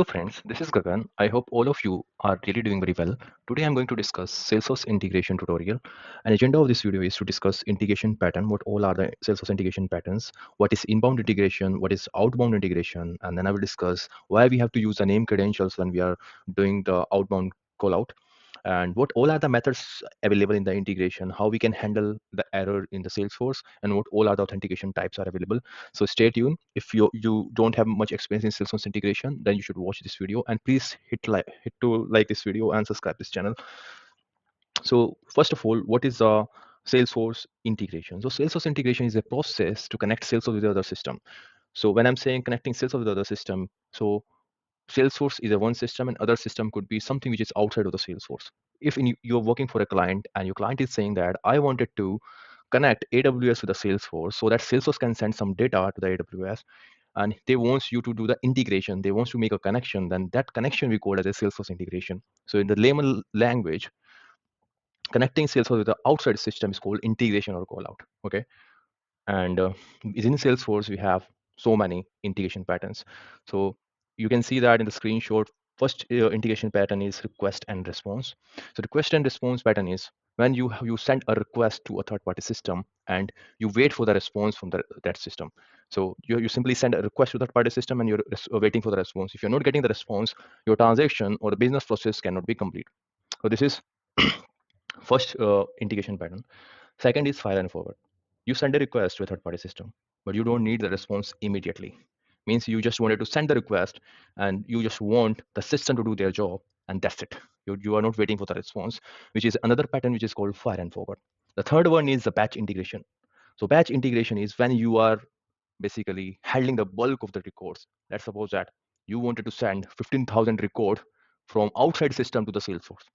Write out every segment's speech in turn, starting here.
Hello friends, this is Gagan. I hope all of you are really doing very well. Today I'm going to discuss Salesforce integration tutorial. An agenda of this video is to discuss integration pattern, what all are the Salesforce integration patterns, what is inbound integration, what is outbound integration, and then I will discuss why we have to use the name credentials when we are doing the outbound callout, and what all are the methods available in the integration, how we can handle the error in the Salesforce, and what all are the authentication types are available. So stay tuned. If you don't have much experience in Salesforce integration, then you should watch this video, and please hit to like this video and subscribe this channel. So first of all, what is a Salesforce integration? So Salesforce integration is a process to connect Salesforce with the other system. So when I'm saying connecting Salesforce with the other system, so Salesforce is a one system, and other system could be something which is outside of the Salesforce. If you're working for a client and your client is saying that I wanted to connect AWS with the Salesforce so that Salesforce can send some data to the AWS, and they wants you to do the integration, they wants to make a connection, then that connection we call as a Salesforce integration. So in the layman language, connecting Salesforce with the outside system is called integration or callout. Okay, and within Salesforce we have so many integration patterns. So you can see that in the screenshot. First integration pattern is request and response. So request and response pattern is when you send a request to a third party system and you wait for the response from that system. So you simply send a request to that party system and you're waiting for the response. If you're not getting the response, your transaction or the business process cannot be complete. So this is first integration pattern. Second is fire and forward. You send a request to a third party system, but you don't need the response immediately. Means you just wanted to send the request and you just want the system to do their job, and that's it. You are not waiting for the response, which is another pattern which is called fire and forward. The third one is the batch integration. So batch integration is when you are basically handling the bulk of the records. Let's suppose that you wanted to send 15,000 record from outside system to the Salesforce.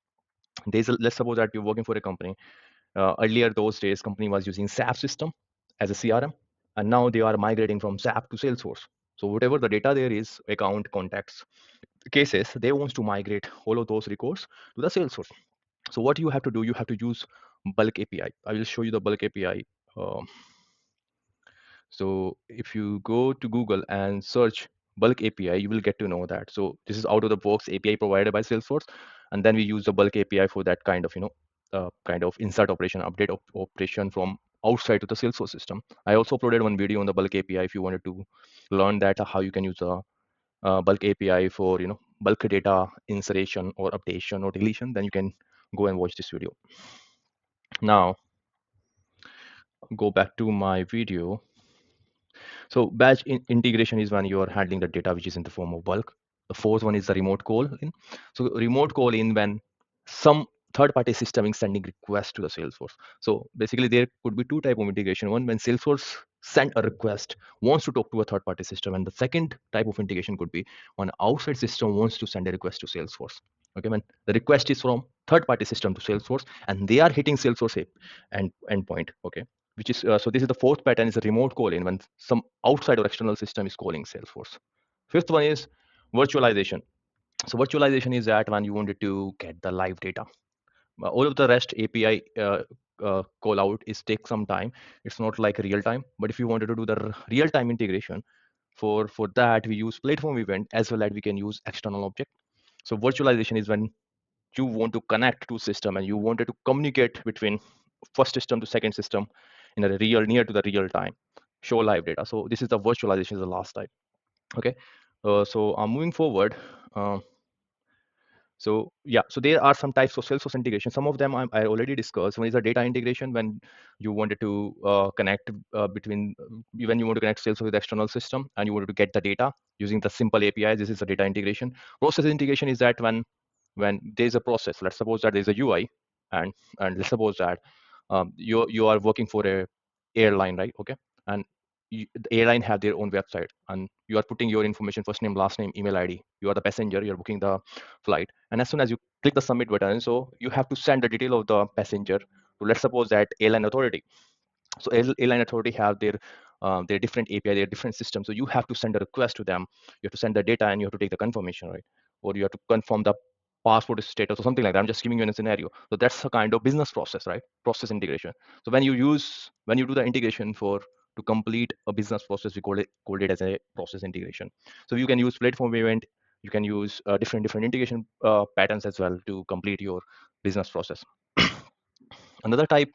Let's suppose that you're working for a company. Earlier those days, company was using SAP system as a CRM, and now they are migrating from SAP to Salesforce. So whatever the data there is, account, contacts, cases, they want to migrate all of those records to the Salesforce. So what you have to do, you have to use bulk API. I will show you the bulk API. So if you go to Google and search bulk API, you will get to know that. So this is out of the box API provided by Salesforce, and then we use the bulk API for that kind of kind of insert operation, update operation from outside to the Salesforce system. I also uploaded one video on the bulk API if you wanted to learn that how you can use a bulk API for bulk data insertion or updation or deletion. Then you can go and watch this video. Now go back to my video. So batch integration is when you are handling the data which is in the form of bulk. The fourth one is the remote call in. So remote call in when some third-party system is sending request to the Salesforce. So basically there could be two type of integration. One, when Salesforce send a request, wants to talk to a third-party system, and the second type of integration could be when outside system wants to send a request to Salesforce. Okay, when the request is from third-party system to Salesforce, and they are hitting Salesforce endpoint. Okay, which is so this is the fourth pattern is a remote call in when some outside or external system is calling Salesforce. Fifth one is virtualization. So virtualization is that when you wanted to get the live data. All of the REST API call out is take some time. It's not like real time, but if you wanted to do the real time integration, for that we use platform event as well as we can use external object. So virtualization is when you want to connect to system and you wanted to communicate between first system to second system in a near to the real time, show live data. So this is the virtualization is the last type. Okay, so I'm moving forward. So yeah, so there are some types of Salesforce integration. Some of them I already discussed. One is a data integration when you wanted to connect between when you want to connect Salesforce with the external system and you wanted to get the data using the simple APIs. This is a data integration. Process integration is that when there's a process. Let's suppose that there's a UI, and let's suppose that you are working for a airline, right? Okay, and the airline have their own website, and you are putting your information, first name, last name, email ID. You are the passenger. You're booking the flight, and as soon as you click the submit button, so you have to send the detail of the passenger to, let's suppose, that airline authority. So airline authority have their different API, their different systems. So you have to send a request to them. You have to send the data and you have to take the confirmation, right? Or you have to confirm the passport status or something like that. I'm just giving you a scenario. So that's a kind of business process, right? Process integration. So when you do the integration to complete a business process, we call it as a process integration. So you can use platform event, You can use different integration patterns as well to complete your business process. Another type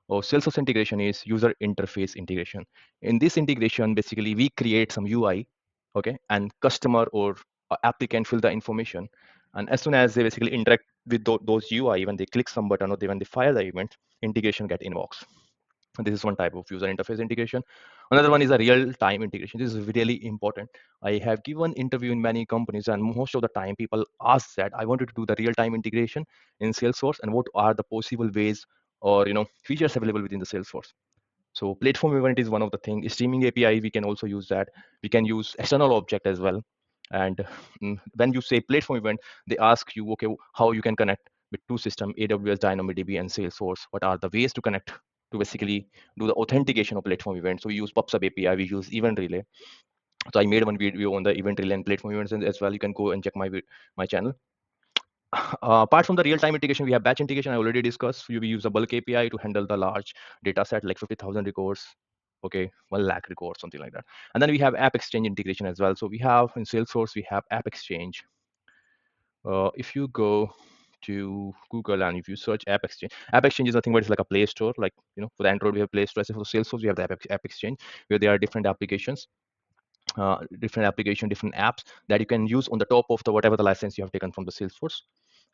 of Salesforce integration is user interface integration. In this integration, basically we create some UI, okay, and customer or applicant fill the information, and as soon as they basically interact with those UI, when they click some button or when they fire the event, integration get invoked. This is one type of user interface integration. Another one is a real-time integration. This is really important. I have given interview in many companies, and most of the time people ask that I wanted to do the real-time integration in Salesforce, and what are the possible ways or features available within the Salesforce. So platform event is one of the things. Streaming API, we can also use that. We can use external object as well. And when you say platform event, they ask you, okay, how you can connect with two systems, AWS, DynamoDB, and Salesforce. What are the ways to connect to basically do the authentication of platform event? So we use PubSub API, we use Event Relay. So I made one video on the Event Relay and platform events as well. You can go and check my channel. Apart from the real-time integration, we have batch integration. I already discussed. We use a bulk API to handle the large data set, like 50,000 records, okay, 1 lakh records, something like that. And then we have App Exchange integration as well. So we have in Salesforce, we have App Exchange. If you go to Google and if you search App Exchange is nothing but it's like a Play Store. Like, for the Android, we have Play Store. For Salesforce, we have the App Exchange, where there are different applications. Different apps that you can use on the top of the whatever the license you have taken from the Salesforce.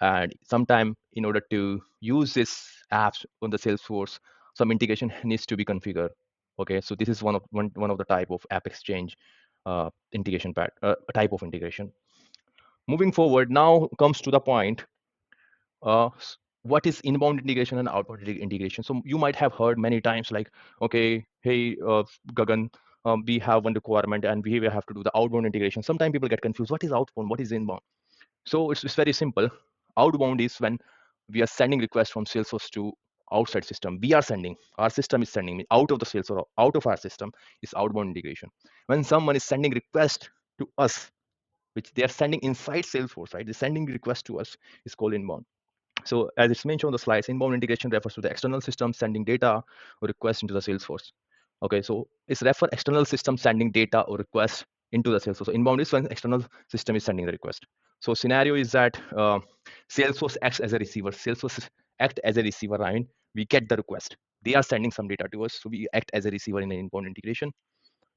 And sometime in order to use this apps on the Salesforce, some integration needs to be configured. Okay, so this is one of the type of App Exchange integration type of integration. Moving forward, now comes to the point. What is inbound integration and outbound integration? So you might have heard many times like, okay, hey, Gagan, we have one requirement and we have to do the outbound integration. Sometimes people get confused. What is outbound? What is inbound? So it's very simple. Outbound is when we are sending requests from Salesforce to outside system. We are sending, our system is sending out of the Salesforce, out of our system is outbound integration. When someone is sending request to us, which they are sending inside Salesforce, right? They're sending request to us is called inbound. So as it's mentioned on the slides, inbound integration refers to the external system sending data or request into the Salesforce. Okay, so it's refer external system sending data or request into the Salesforce. So inbound is when external system is sending the request. So scenario is that Salesforce acts as a receiver. Salesforce act as a receiver, right? We get the request. They are sending some data to us, so we act as a receiver in an inbound integration.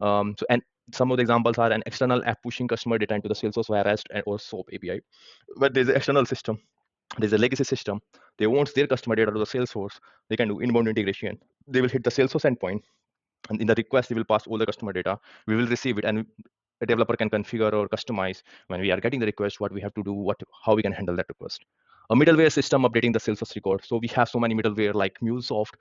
And some of the examples are an external app pushing customer data into the Salesforce via REST or SOAP API. But there's an external system, there's a legacy system. They want their customer data to the Salesforce. They can do inbound integration. They will hit the Salesforce endpoint, and in the request, they will pass all the customer data. We will receive it, and a developer can configure or customize when we are getting the request what we have to do, how we can handle that request. A middleware system updating the Salesforce record. So we have so many middleware like MuleSoft,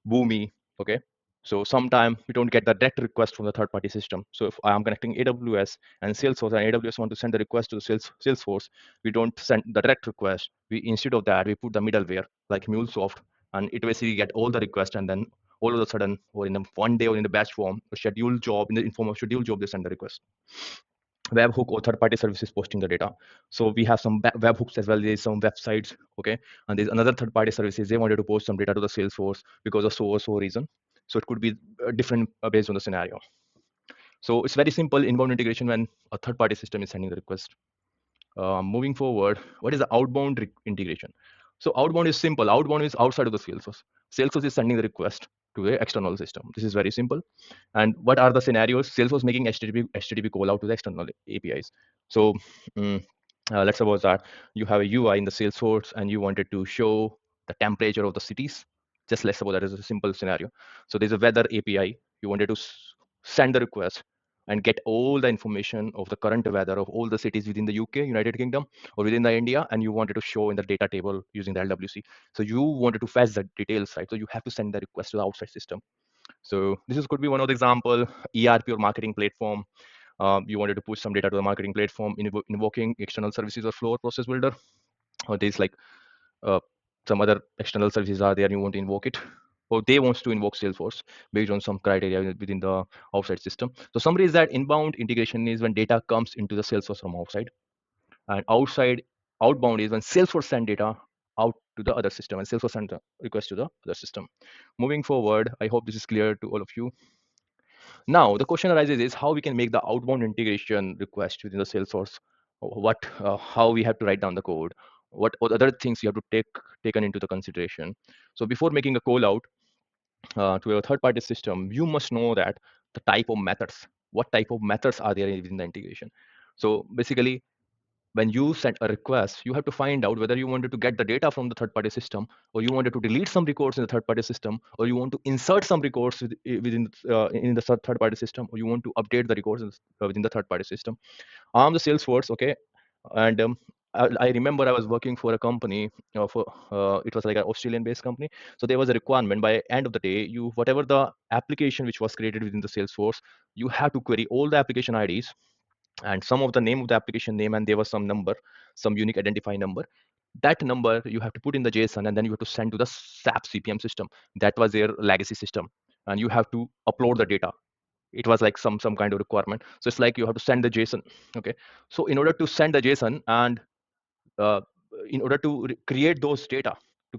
Boomi. Okay. So sometimes we don't get the direct request from the third-party system. So if I'm connecting AWS and Salesforce, and AWS want to send the request to the Salesforce, we don't send the direct request. We instead of that, we put the middleware like MuleSoft, and it basically get all the requests, and then all of a sudden, or in one day, or in the batch form, a scheduled job, in the form of scheduled job, they send the request. Webhook or third-party services posting the data. So we have some webhooks as well. There's some websites, okay, and there's another third-party services. They wanted to post some data to the Salesforce because of so or so reason. So it could be different based on the scenario. So it's very simple inbound integration when a third-party system is sending the request. Moving forward, what is the outbound integration? So outbound is simple. Outbound is outside of the Salesforce. Salesforce is sending the request to the external system. This is very simple. And what are the scenarios? Salesforce making HTTP call out to the external APIs. So let's suppose that you have a UI in the Salesforce and you wanted to show the temperature of the cities. Just let's suppose that is a simple scenario. So there's a weather API. You wanted to send the request and get all the information of the current weather of all the cities within the UK, United Kingdom, or within the India, and you wanted to show in the data table using the LWC. So you wanted to fetch the details, right? So you have to send the request to the outside system. So could be one of the example, ERP or marketing platform. You wanted to push some data to the marketing platform, invoking external services or flow process builder, or there's like uh, some other external services are there, and you want to invoke it, or they wants to invoke Salesforce based on some criteria within the outside system. So summary is that inbound integration is when data comes into the Salesforce from outside, and outbound is when Salesforce send data out to the other system, and Salesforce send the request to the other system. Moving forward, I hope this is clear to all of you. Now the question arises is how we can make the outbound integration request within the Salesforce how we have to write down the code, what other things you have to taken into the consideration. So before making a call out to a third party system, you must know that the type of methods, what type of methods are there within the integration. So basically, when you send a request, you have to find out whether you wanted to get the data from the third party system, or you wanted to delete some records in the third party system, or you want to insert some records within in the third party system, or you want to update the records within the third party system. I'm the Salesforce, okay, and I remember I was working for a company. For It was like an Australian-based company. So there was a requirement by end of the day, you whatever the application which was created within the Salesforce, you have to query all the application IDs and some of the name of the application name, and there was some number, some unique identifying number. That number you have to put in the JSON, and then you have to send to the SAP CPM system. That was their legacy system, and you have to upload the data. It was like some kind of requirement. So it's like you have to send the JSON. Okay. So in order to send the JSON and uh, in order to create those data,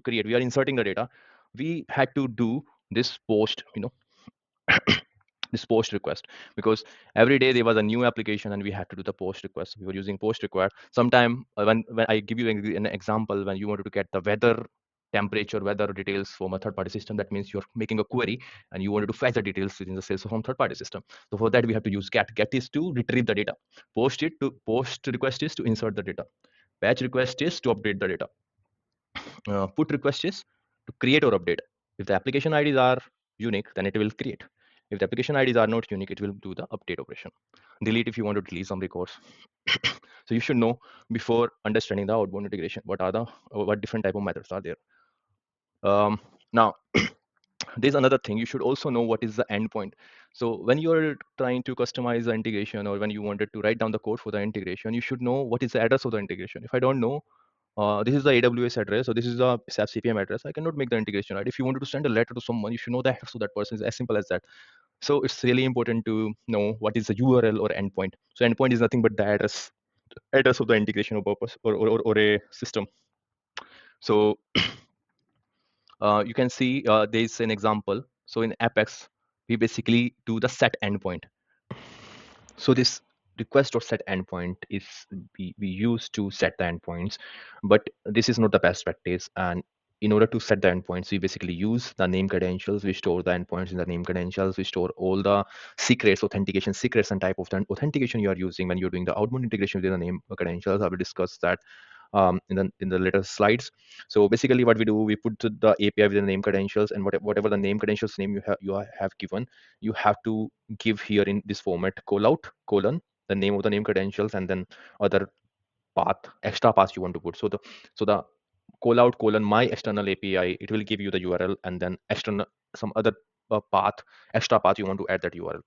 we are inserting the data, we had to do this post, this post request, because every day there was a new application and we had to do the post request. We were using post require. Sometime when I give you an example, when you wanted to get the weather, temperature, weather details from a third party system, that means you're making a query and you wanted to fetch the details within the Salesforce from third party system. So for that we have to use get. Get is to retrieve the data. Post request is to insert the data. Batch request is to update the data. Put request is to create or update. If the application IDs are unique, then it will create. If the application IDs are not unique, it will do the update operation. Delete if you want to delete some records. So you should know before understanding the outbound integration what different type of methods are there. Now there's another thing, you should also know what is the endpoint. So when you're trying to customize the integration, or when you wanted to write down the code for the integration, you should know what is the address of the integration. If I don't know, this is the AWS address, or this is the SAP CPM address, I cannot make the integration, right? If you wanted to send a letter to someone, you should know the address of that person. Is as simple as that. So it's really important to know what is the URL or endpoint. So endpoint is nothing but the address of the integration or purpose, or a system. So you can see there's an example. So in Apex, we basically do the set endpoint. So this request or set endpoint is we use to set the endpoints, but this is not the best practice. And in order to set the endpoints, we basically use the name credentials. We store the endpoints in the name credentials. We store all the secrets, authentication secrets, and type of the authentication you are using when you're doing the outbound integration with the name credentials. I will discuss that in the later slides. So basically, what we do, we put the API with the name credentials, and whatever the name credentials name you have given, you have to give here in this format: callout colon the name of the name credentials, and then other path, extra path you want to put. So the callout colon my external API, it will give you the URL, and then external some other path, extra path you want to add that URL.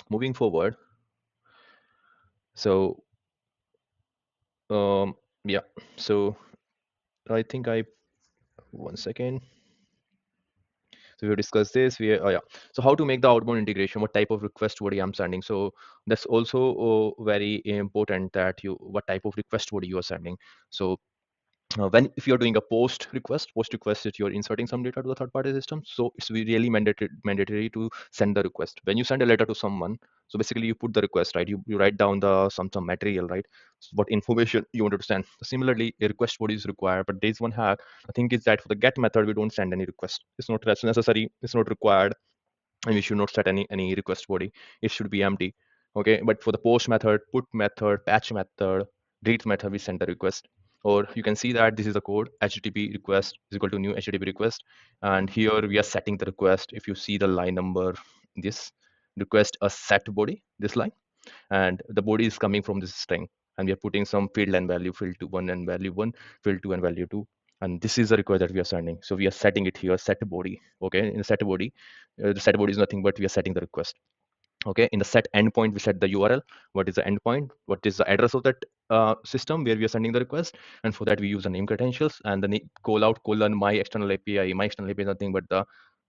Moving forward, so yeah, so I think I one second. So we discussed this. Oh yeah. So how to make the outbound integration? What type of request body I'm sending? So that's also very important that what type of request body you are sending. So when if you're doing a post request is you're inserting some data to the third party system, so it's really mandatory to send the request. When you send a letter to someone, so basically you put the request, right? You write down the some material, right? So what information you want to send. Similarly, a request body is required, but there's one hack. The thing is that for the get method, we don't send any request. It's not necessary, it's not required, and we should not set any request body. It should be empty. Okay, but for the post method, put method, patch method, delete method, we send the request. Or you can see that this is the code: http request is equal to new http request, and here we are setting the request. If you see the line number, this request a set body, this line, and the body is coming from this string, and we are putting some field and value, field to 1 and value 1, field 2 and value 2, and this is the request that we are sending. So we are setting it here, set body. Okay, in the set body, the set body is nothing but we are setting the request. Okay, in the set endpoint, we set the URL. What is the endpoint? What is the address of that system where we are sending the request? And for that, we use the name credentials and the call out colon my external API. My external API is nothing but the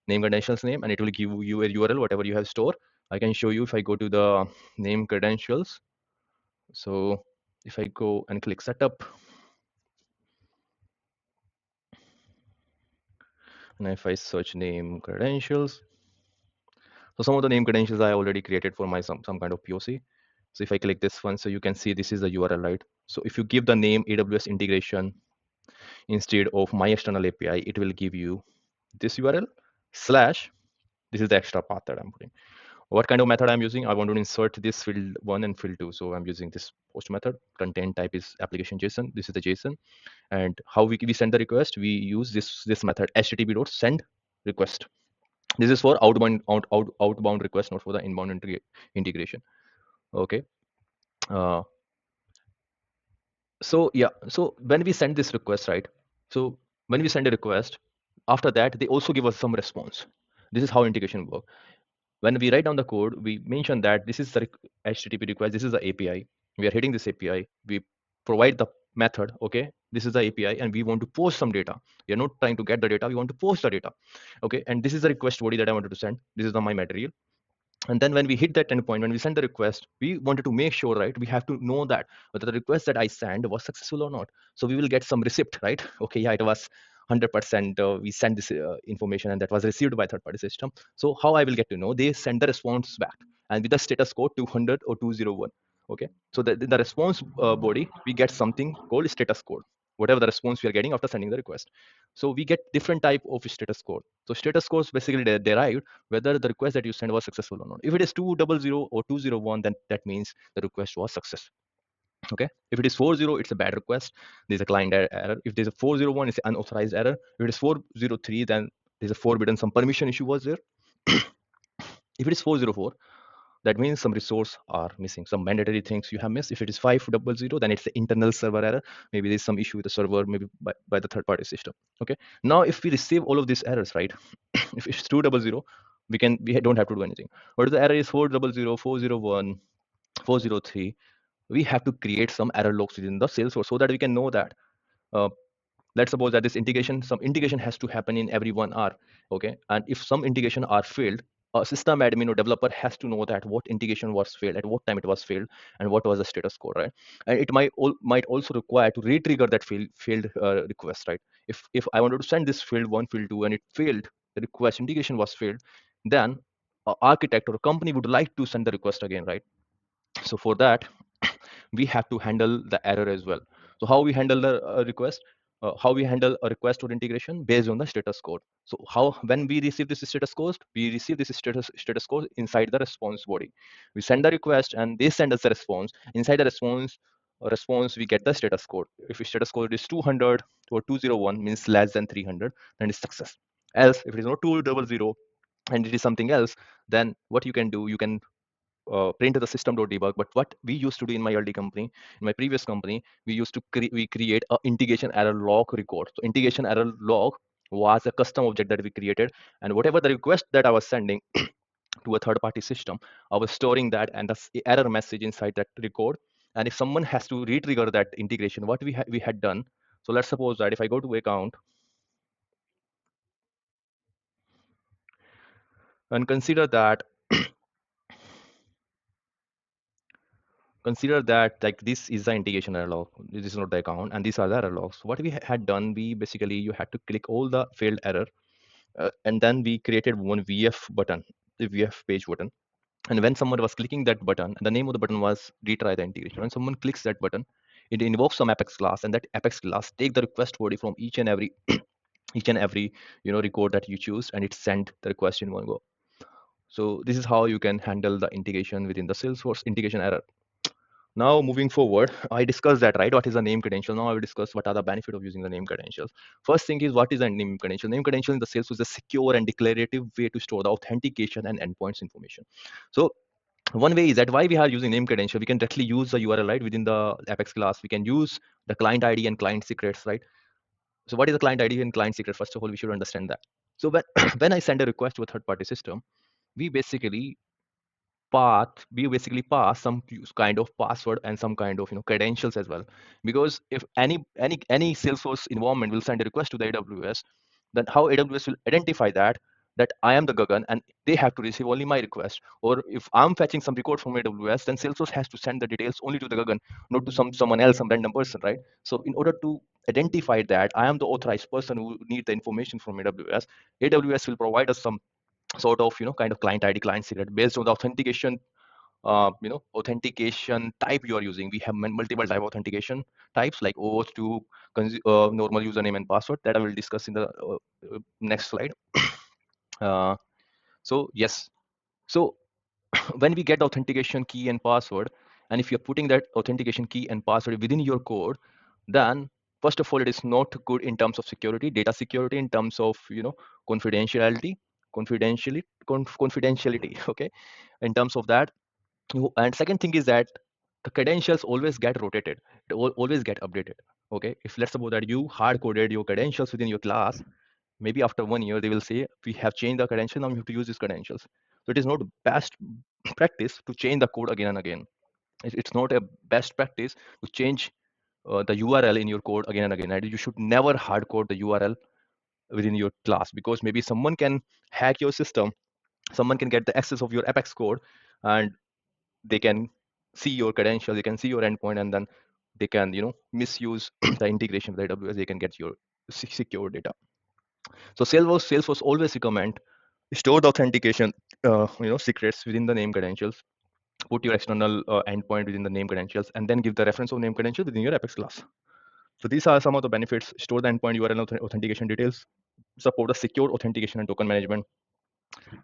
name credentials name, and it will give you a URL, whatever you have stored. I can show you if I go to the name credentials. So if I go and click setup, and if I search name credentials, so some of the name credentials I already created for my some kind of POC. So if I click this one, so you can see this is the URL, right? So if you give the name AWS integration instead of my external API, it will give you this URL slash, this is the extra path that I'm putting. What kind of method I'm using? I want to insert this field 1 and field 2. So I'm using this post method. Content type is application JSON. This is the JSON. And how we send the request? We use this method http.send request. This is for outbound request, not for the inbound integration. Okay. Uh, so yeah, so when we send this request, right? So when we send a request, after that they also give us some response. This is how integration works. When we write down the code, we mention that this is the HTTP request, this is the API. We are hitting this API. We provide the method, okay? This is the API, and we want to post some data. We are not trying to get the data, we want to post the data, okay? And this is the request body that I wanted to send. This is the my material. And then when we hit that endpoint, when we send the request, we wanted to make sure, right? We have to know that whether the request that I sent was successful or not. So we will get some receipt, right? Okay, yeah, it was 100%. We sent this information and that was received by third-party system. So how I will get to know? They send the response back and with the status code 200 or 201. Okay, so the response body, we get something called status code, whatever the response we are getting after sending the request. So we get different type of status code. So status codes basically derived whether the request that you send was successful or not. If it is 200 or 201, then that means the request was success. Okay. If it is 40, it's a bad request. There's a client error. If there's a 401, it's an unauthorized error. If it is 403, then there's a forbidden, some permission issue was there. If it is 404, that means some resource are missing, some mandatory things you have missed. If it is 500, then it's the internal server error. Maybe there's some issue with the server, maybe by the third party system. Okay. Now, if we receive all of these errors, right? If it's 200, we don't have to do anything. But if the error is 400, 401, 403, we have to create some error logs within the Salesforce so that we can know that uh, let's suppose that this integration, some integration has to happen in every 1 hour. Okay. And if some integration are failed, a system admin or developer has to know that what integration was failed, at what time it was failed, and what was the status code, right? And it might also require to re-trigger that failed request, right? If I wanted to send this field 1, field 2, and it failed, the request integration was failed, then a architect or a company would like to send the request again, right? So for that, we have to handle the error as well. So how we handle the request? How we handle a request or integration based on the status code. So how, when we receive this status code, we receive this status code inside the response body. We send the request and they send us the response. Inside the response, we get the status code. If the status code is 200 or 201, means less than 300, then it's success. Else, if it is not 200 and it is something else, then what you can do, you can print the system.debug. But what we used to do in my early company, in my previous company, we used to create a integration error log record. So integration error log was a custom object that we created, and whatever the request that I was sending to a third-party system, I was storing that and the error message inside that record. And if someone has to re-trigger that integration, what we had done. So let's suppose that if I go to account and consider that like this is the integration error log, this is not the account, and these are the error logs. What we had done, we basically, you had to click all the failed error, and then we created one VF button, the VF page button. And when someone was clicking that button, the name of the button was retry the integration. When someone clicks that button, it invokes some Apex class, and that Apex class take the request body from each and every each and every record that you choose, and it send the request in one go. So this is how you can handle the integration within the Salesforce integration error. Now, moving forward, I discussed that, right? What is a name credential? Now I will discuss what are the benefits of using the name credentials. First thing is, what is a name credential? Name credential in the Salesforce is a secure and declarative way to store the authentication and endpoints information. So one way is that why we are using name credential, we can directly use the URL, right? Within the Apex class, we can use the client ID and client secrets, right? So what is the client ID and client secret? First of all, we should understand that. So when, when I send a request to a third-party system, we basically pass some kind of password and some kind of credentials as well. Because if any Salesforce environment will send a request to the AWS, then how AWS will identify that I am the Gagan and they have to receive only my request. Or if I'm fetching some record from AWS, then Salesforce has to send the details only to the Gagan, not to someone else, some random person, right? So in order to identify that I am the authorized person who need the information from AWS will provide us some sort of kind of client ID, client secret based on the authentication authentication type you are using. We have multiple type of authentication types like OAuth to normal username and password that I will discuss in the next slide. So yes, so when we get authentication key and password, and if you're putting that authentication key and password within your code, then first of all, it is not good in terms of security, data security, in terms of confidentiality, confidentiality. Okay, in terms of that. And second thing is that the credentials always get rotated, always get updated. Okay, if let's suppose that you hard coded your credentials within your class, maybe after 1 year they will say we have changed the credential, now you have to use these credentials. So it is not best practice to change the code again and again. It's not a best practice to change the URL in your code again and again. And you should never hard code the URL within your class, because maybe someone can hack your system, someone can get the access of your Apex code, and they can see your credentials, they can see your endpoint, and then they can misuse the integration with AWS. They can get your secure data. So Salesforce always recommend store the authentication secrets within the name credentials, put your external endpoint within the name credentials, and then give the reference of name credentials within your Apex class. So these are some of the benefits. Store the endpoint URL authentication details, support the secure authentication and token management,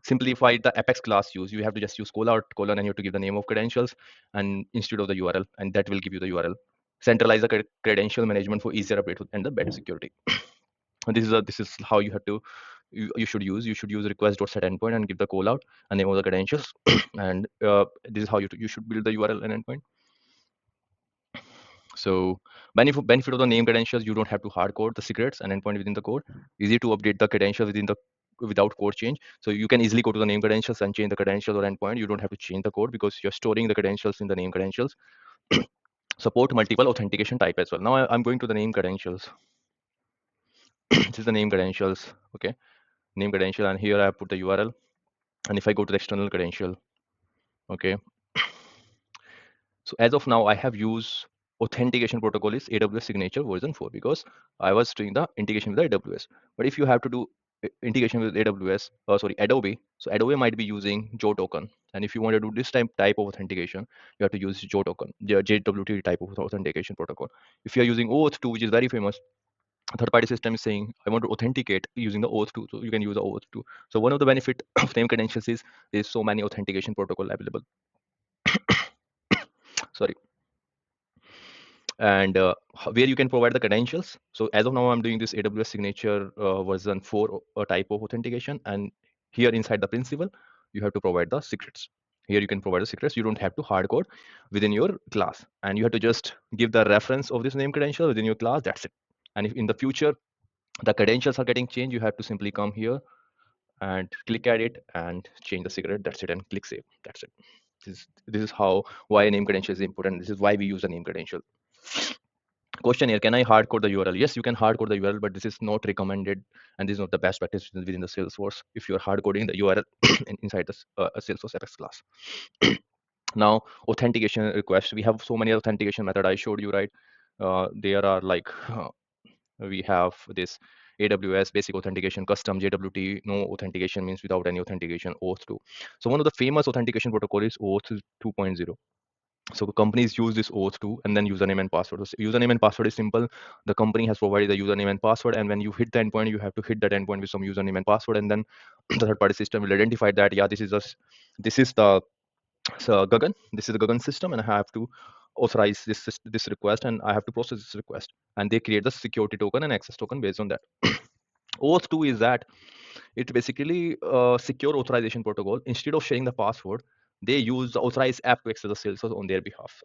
simplify the Apex class use. You have to just use callout colon, and you have to give the name of credentials and instead of the URL, and that will give you the URL. Centralize the credential management for easier update and the better security. And this is how you have to you should use request.set endpoint and give the callout and name of the credentials. And this is how you should build the URL and endpoint. So benefit of the name credentials, you don't have to hard code the secrets and endpoint within the code. Easy to update the credentials without code change. So you can easily go to the name credentials and change the credentials or endpoint. You don't have to change the code because you're storing the credentials in the name credentials. Support multiple authentication type as well. Now I'm going to the name credentials. This is the name credentials. Okay, name credential, and here I put the URL. And if I go to the external credential, okay, so as of now, I have used authentication protocol is AWS Signature version 4 because I was doing the integration with the AWS. But if you have to do integration with AWS, sorry, Adobe, so Adobe might be using Joe token. And if you want to do this type of authentication, you have to use Joe token, the JWT type of authentication protocol. If you are using OAuth 2, which is very famous, third-party system is saying, I want to authenticate using the OAuth 2, so you can use the OAuth 2. So one of the benefit of name credentials is there's so many authentication protocol available. Sorry. And where you can provide the credentials. So as of now, I'm doing this AWS Signature version 4 type of authentication. And here inside the principal, you have to provide the secrets. Here you can provide the secrets. You don't have to hard code within your class. And you have to just give the reference of this name credential within your class. That's it. And if in the future, the credentials are getting changed, you have to simply come here and click at it and change the secret. That's it. And click save. That's it. This is how why name credential is important. This is why we use a name credential. Question here, can I hard code the URL? Yes, you can hard code the URL, but this is not recommended, and this is not the best practice within the Salesforce if you're hard coding the URL inside this a Salesforce Apex class. Now, authentication requests. We have so many authentication method I showed you, right? There are like we have this AWS basic authentication, custom JWT, no authentication means without any authentication, Auth 2. So one of the famous authentication protocol is Auth 2.0. So companies use this Auth 2 and then username and password. So username and password is simple. The company has provided the username and password, and when you hit the endpoint, you have to hit that endpoint with some username and password, and then the third-party system will identify that, yeah, this is the Gagan, this is the Gagan system, and I have to authorize this request, and I have to process this request, and they create the security token and access token based on that. Auth 2 is that it basically secure authorization protocol. Instead of sharing the password, they use the authorized app to access the Salesforce on their behalf.